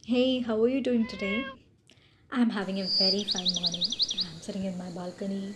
Hey, how are you doing today? I'm having a very fine morning. I'm sitting in my balcony.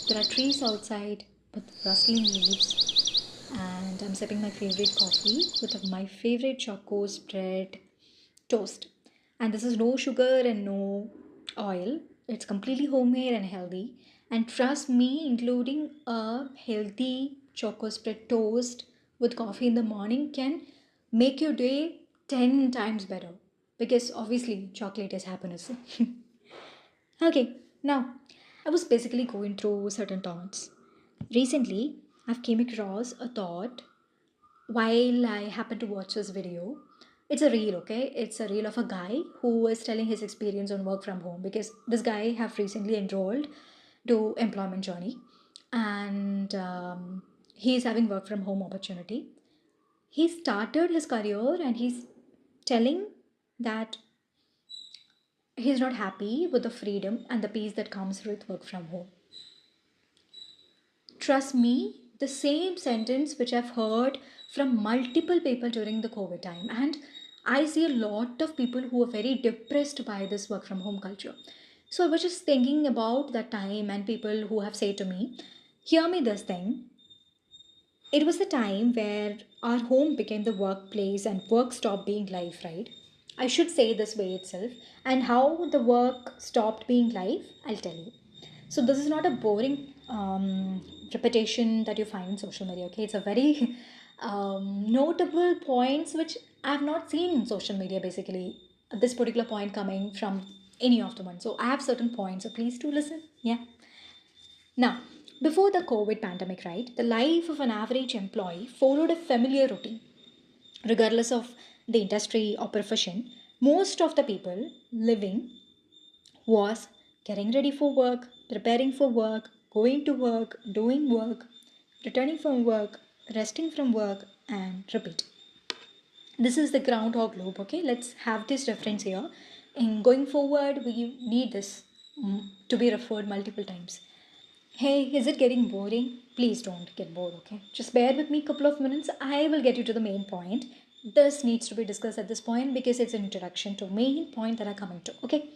There are trees outside with rustling leaves, and I'm sipping my favorite coffee with my favorite choco spread toast. And this is no sugar and no oil. It's completely homemade and healthy. And trust me, including a healthy choco spread toast with coffee in the morning can make your day 10 times better. Because obviously, chocolate is happiness. Okay, now I was basically going through certain thoughts. Recently, I've came across a thought while I happened to watch this video. It's a reel, okay? It's a reel of a guy who is telling his experience on work from home because this guy have recently enrolled to employment journey, and he is having work from home opportunity. He started his career and he's telling that he's not happy with the freedom and the peace that comes with work from home. Trust me, the same sentence which I've heard from multiple people during the COVID time. And I see a lot of people who are very depressed by this work from home culture. So I was just thinking about that time and people who have said to me, hear me this thing. It was the time where our home became the workplace and work stopped being life, right? I should say this way itself. And how the work stopped being life, I'll tell you. So this is not a boring repetition that you find in social media. Okay, it's a very notable points which I have not seen in social media. Basically, this particular point coming from any of the one. So I have certain points. So please do listen. Yeah. Now, before the COVID pandemic, right, the life of an average employee followed a familiar routine. Regardless of the industry or profession, most of the people living was getting ready for work, preparing for work, going to work, doing work, returning from work, resting from work, and repeat. This is the groundhog loop, okay? Let's have this reference here. In going forward, we need this to be referred multiple times. Hey, is it getting boring? Please don't get bored, okay? Just bear with me a couple of minutes. I will get you to the main point. This needs to be discussed at this point because it's an introduction to main point that I'm coming to, okay?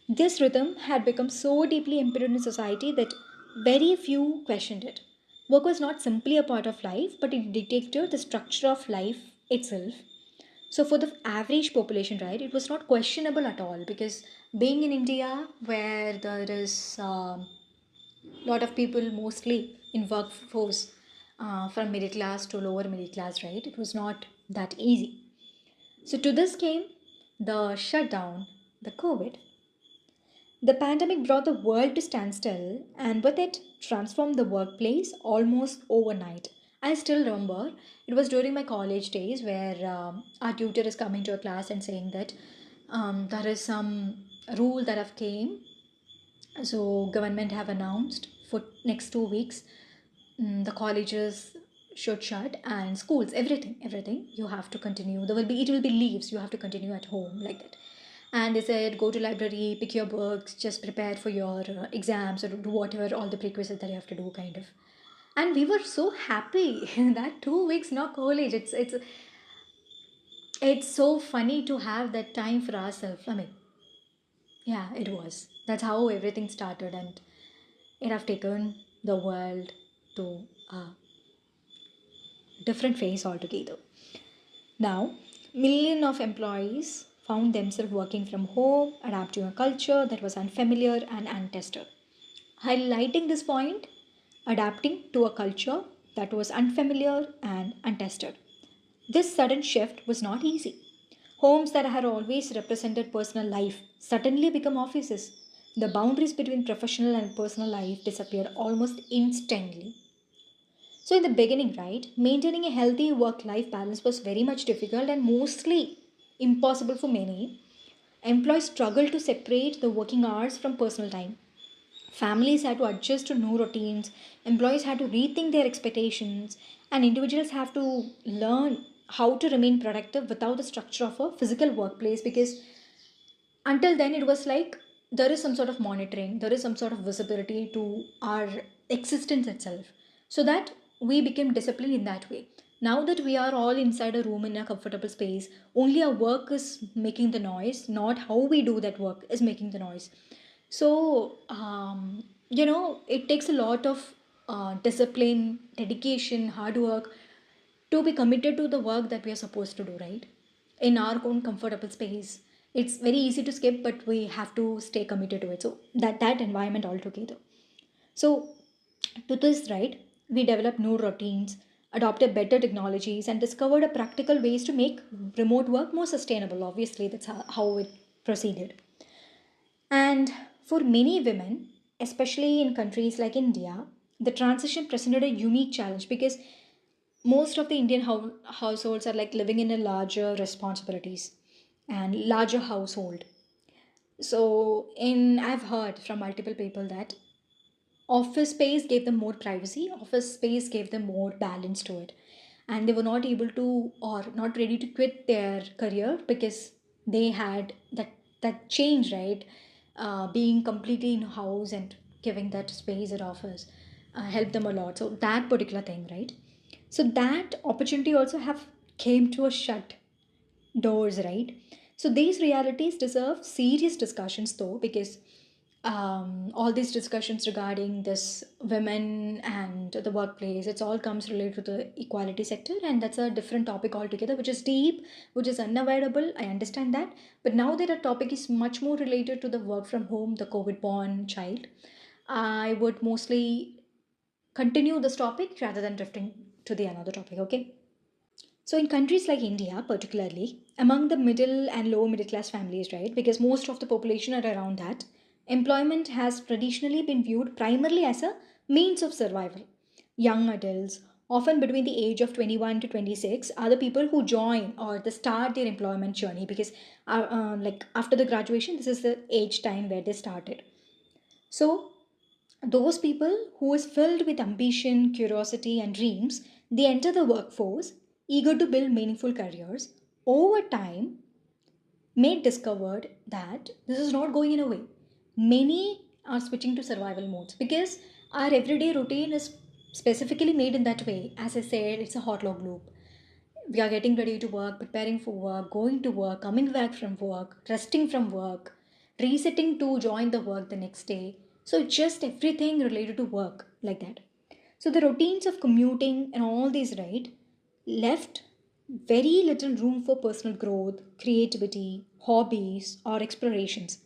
This rhythm had become so deeply embedded in society that very few questioned it. Work was not simply a part of life, but it dictated the structure of life itself. So, for the average population, right, it was not questionable at all because being in India, where there is lot of people mostly in workforce from middle class to lower middle class, right, it was not that easy. So, to this came the shutdown, the COVID. The pandemic brought the world to standstill and with it transformed the workplace almost overnight. I still remember it was during my college days where our tutor is coming to a class and saying that there is some rule that have came. So government have announced for next 2 weeks the colleges should shut and schools everything you have to continue. There will be it will be leaves, you have to continue at home like that. And they said go to library, pick your books, just prepare for your exams or do whatever all the prerequisites that you have to do kind of. And we were so happy that 2 weeks no college. It's so funny to have that time for ourselves. I mean, yeah, it was. That's how everything started, and it have taken the world to a different phase altogether. Now, millions of employees found themselves working from home, adapting a culture that was unfamiliar and untested. Highlighting this point, adapting to a culture that was unfamiliar and untested. This sudden shift was not easy. Homes that had always represented personal life suddenly become offices. The boundaries between professional and personal life disappeared almost instantly. So, in the beginning, right, maintaining a healthy work life balance was very much difficult and mostly impossible for many. Employees struggled to separate the working hours from personal time. Families had to adjust to new routines, employees had to rethink their expectations, and individuals have to learn how to remain productive without the structure of a physical workplace because until then it was like there is some sort of monitoring, there is some sort of visibility to our existence itself, so that we became disciplined in that way. Now that we are all inside a room in a comfortable space, only our work is making the noise, not how we do that work is making the noise. So it takes a lot of discipline, dedication, hard work to be committed to the work that we are supposed to do, right? In our own comfortable space. It's very easy to skip, but we have to stay committed to it. So that environment altogether. So, to this, right, we developed new routines, adopted better technologies, and discovered a practical ways to make remote work more sustainable. Obviously, that's how it proceeded. And for many women, especially in countries like India, the transition presented a unique challenge because most of the Indian households are like living in a larger responsibilities and larger household. So, in I've heard from multiple people that office space gave them more privacy, office space gave them more balance to it, and they were not able to or not ready to quit their career because they had that change, right? Being completely in house and giving that space at office helped them a lot. So that particular thing, right? So that opportunity also have came to a shut doors, right? So these realities deserve serious discussions, though, because all these discussions regarding this women and the workplace, it's all comes related to the equality sector, and that's a different topic altogether, which is deep, which is unavoidable. I understand that, but now that our topic is much more related to the work from home, the COVID-born child, I would mostly continue this topic rather than drifting to the another topic. Okay. So, in countries like India, particularly among the middle and lower middle class families, right, because most of the population are around that, employment has traditionally been viewed primarily as a means of survival. Young adults, often between the age of 21 to 26, are the people who join or they start their employment journey because, like after the graduation, this is the age time where they started. So, those people who is filled with ambition, curiosity, and dreams, they enter the workforce eager to build meaningful careers. Over time, may discovered that this is not going in a way. Many are switching to survival modes because our everyday routine is specifically made in that way. As I said, it's a hot log loop. We are getting ready to work, preparing for work, going to work, coming back from work, resting from work, resetting to join the work the next day. So just everything related to work like that. So the routines of commuting and all these, right, left very little room for personal growth, creativity, hobbies, or explorations.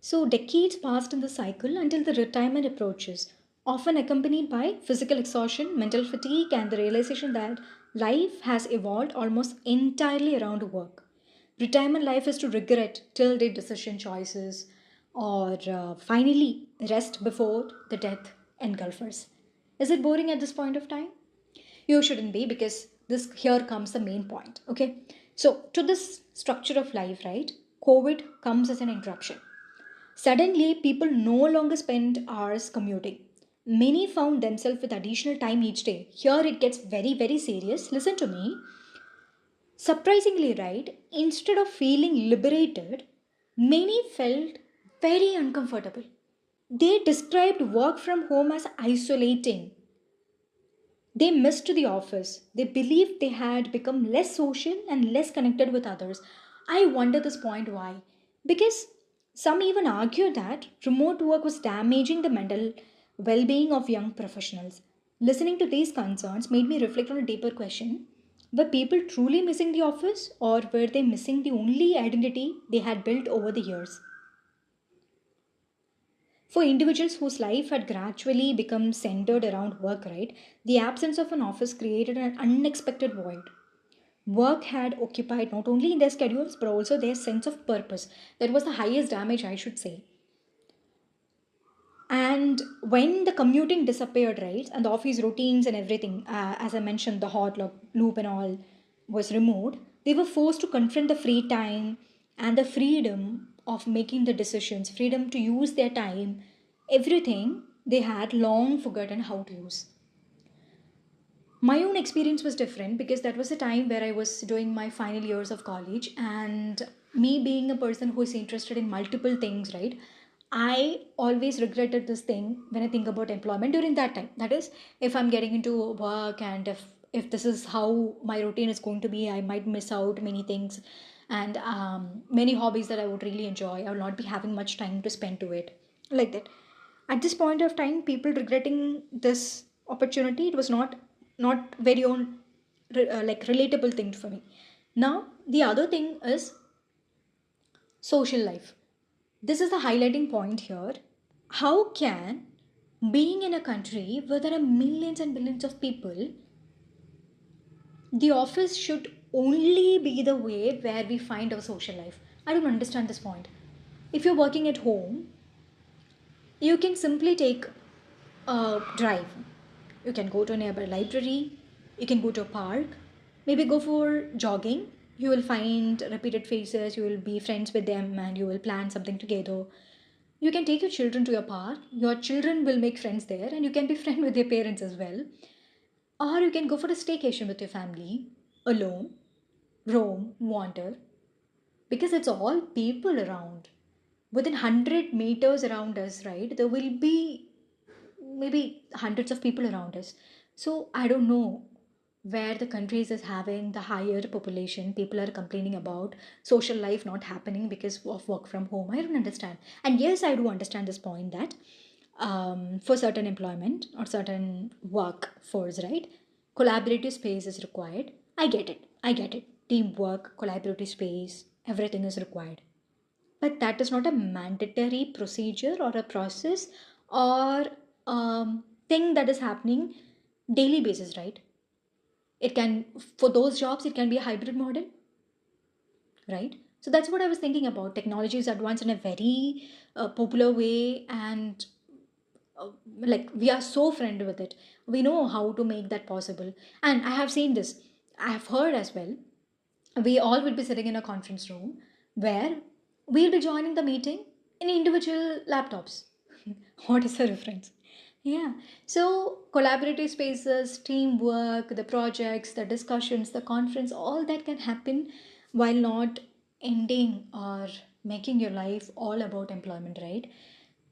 So, decades passed in the cycle until the retirement approaches, often accompanied by physical exhaustion, mental fatigue, and the realization that life has evolved almost entirely around work. Retirement life is to regret till date decision choices or finally rest before the death engulfers. Is it boring at this point of time? You shouldn't be, because this here comes the main point. Okay, so to this structure of life, right, COVID comes as an interruption. Suddenly, people no longer spend hours commuting. Many found themselves with additional time each day. Here it gets very, very serious. Listen to me. Surprisingly, right, instead of feeling liberated, many felt very uncomfortable. They described work from home as isolating. They missed the office. They believed they had become less social and less connected with others. I wonder this point why. Because some even argue that remote work was damaging the mental well being of young professionals. Listening to these concerns made me reflect on a deeper question. Were people truly missing the office, or were they missing the only identity they had built over the years? For individuals whose life had gradually become centered around work, right, the absence of an office created an unexpected void. Work had occupied not only their schedules but also their sense of purpose. That was the highest damage, I should say. And when the commuting disappeared, right, and the office routines and everything, as I mentioned, the loop and all was removed, they were forced to confront the free time and the freedom of making the decisions, freedom to use their time, everything they had long forgotten how to use. My own experience was different because that was a time where I was doing my final years of college, and me being a person who is interested in multiple things, right? I always regretted this thing when I think about employment during that time. That is, if I'm getting into work and if if this is how my routine is going to be, I might miss out many things, and many hobbies that I would really enjoy. I will not be having much time to spend to it, like that. At this point of time, people regretting this opportunity, it was not very own like relatable thing for me. Now the other thing is social life. This is the highlighting point here. How can being in a country where there are millions and billions of people, the office should only be the way where we find our social life? I don't understand this point. If you're working at home, you can simply take a drive. You can go to a nearby library, you can go to a park, maybe go for jogging. You will find repeated faces, you will be friends with them, and you will plan something together. You can take your children to your park, your children will make friends there, and you can be friend with their parents as well. Or you can go for a staycation with your family, alone, roam, wander, because it's all people around. Within 100 meters around us, right, there will be maybe hundreds of people around us. So I don't know where the countries is having the higher population. People are complaining about social life not happening because of work from home. I don't understand. And yes, I do understand this point that for certain employment or certain workforce, right, collaborative space is required. I get it. I get it. Teamwork, collaborative space, everything is required, but that is not a mandatory procedure or a process or thing that is happening daily basis, right? It can, for those jobs, it can be a hybrid model, right? So that's what I was thinking about. Technology is advanced in a very popular way, and like we are so friendly with it. We know how to make that possible. And I have seen this, I have heard as well, we all will be sitting in a conference room where we'll be joining the meeting in individual laptops. What is the difference? Yeah. So collaborative spaces, teamwork, the projects, the discussions, the conference, all that can happen while not ending or making your life all about employment, right?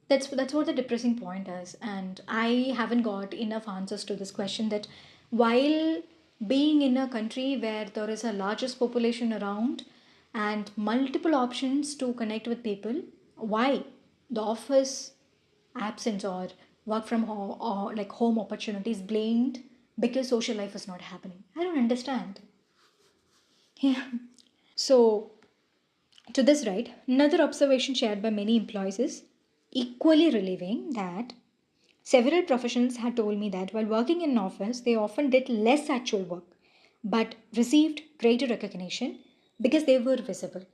That's what the depressing point is, and I haven't got enough answers to this question, that while being in a country where there is a largest population around and multiple options to connect with people, why the office absence or work from home or like home opportunities blamed because social life is not happening? I don't understand. Yeah. So to this, right, another observation shared by many employees is equally relieving, that several professionals had told me that while working in an office, they often did less actual work but received greater recognition because they were visible.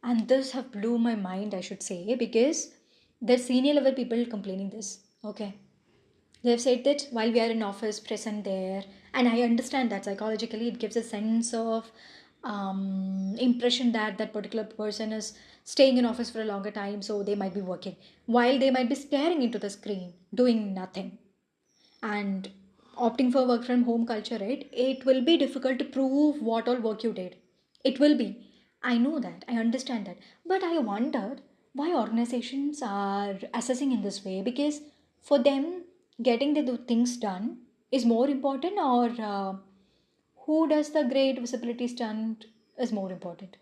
And this have blew my mind, I should say, because there's senior level people complaining this. Okay. They've said that while we are in office, present there, and I understand that psychologically it gives a sense of impression that that particular person is staying in office for a longer time, so they might be working while they might be staring into the screen, doing nothing, and opting for work from home culture, right? It will be difficult to prove what all work you did. It will be. I know that. I understand that. But I wondered why organizations are assessing in this way, because for them, getting the things done is more important, or who does the great visibility stunt is more important?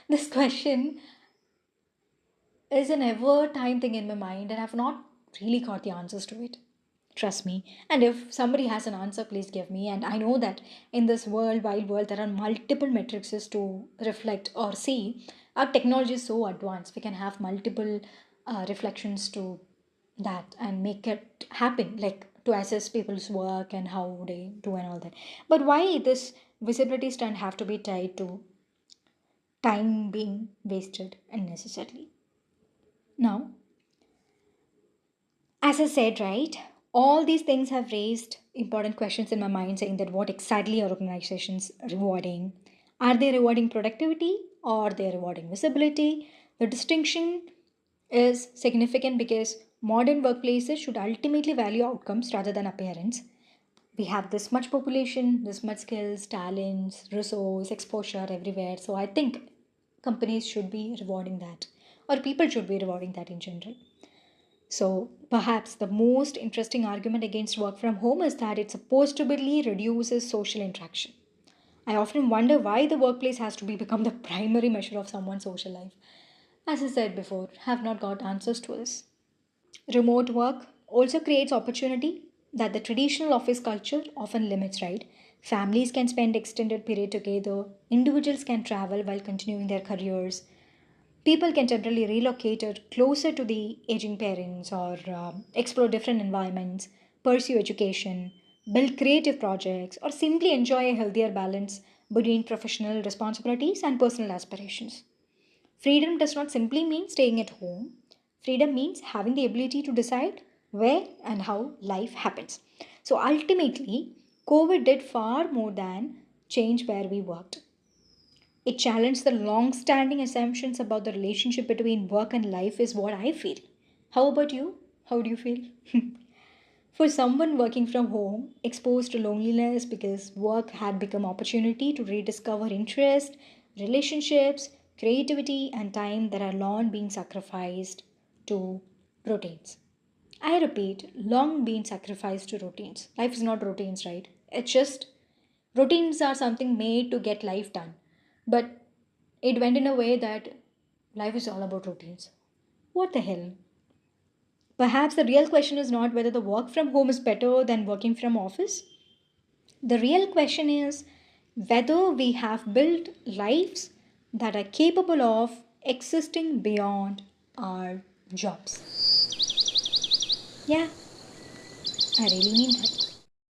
This question is an ever time thing in my mind, and I've not really got the answers to it. Trust me. And if somebody has an answer, please give me. And I know that in this world, wide world, there are multiple matrices to reflect or see. Our technology is so advanced, we can have multiple reflections to that and make it happen, like to assess people's work and how they do and all that. But why this visibility stand have to be tied to time being wasted unnecessarily? Now, as I said, right, all these things have raised important questions in my mind, saying that what exactly are organizations rewarding? Are they rewarding productivity or they are rewarding visibility? The distinction is significant because modern workplaces should ultimately value outcomes rather than appearance. We have this much population, this much skills, talents, resource, exposure everywhere. So I think companies should be rewarding that, or people should be rewarding that in general. So, perhaps the most interesting argument against work from home is that it supposedly reduces social interaction. I often wonder why the workplace has to be become the primary measure of someone's social life. As I said before, have not got answers to this. Remote work also creates opportunity that the traditional office culture often limits, right? Families can spend extended period together, individuals can travel while continuing their careers, people can temporarily relocate it closer to the aging parents or explore different environments, pursue education, build creative projects, or simply enjoy a healthier balance between professional responsibilities and personal aspirations. Freedom does not simply mean staying at home. Freedom means having the ability to decide where and how life happens. So ultimately, COVID did far more than change where we worked. It challenged the long standing assumptions about the relationship between work and life, is what I feel. How about you? How do you feel? For someone working from home, exposed to loneliness because work had become opportunity to rediscover interest, relationships, creativity, and time that are long being sacrificed to routines. I repeat, long been sacrificed to routines. Life is not routines, right? It's just routines are something made to get life done. But it went in a way that life is all about routines. What the hell? Perhaps the real question is not whether the work from home is better than working from office. The real question is whether we have built lives that are capable of existing beyond our jobs. Yeah, I really mean that.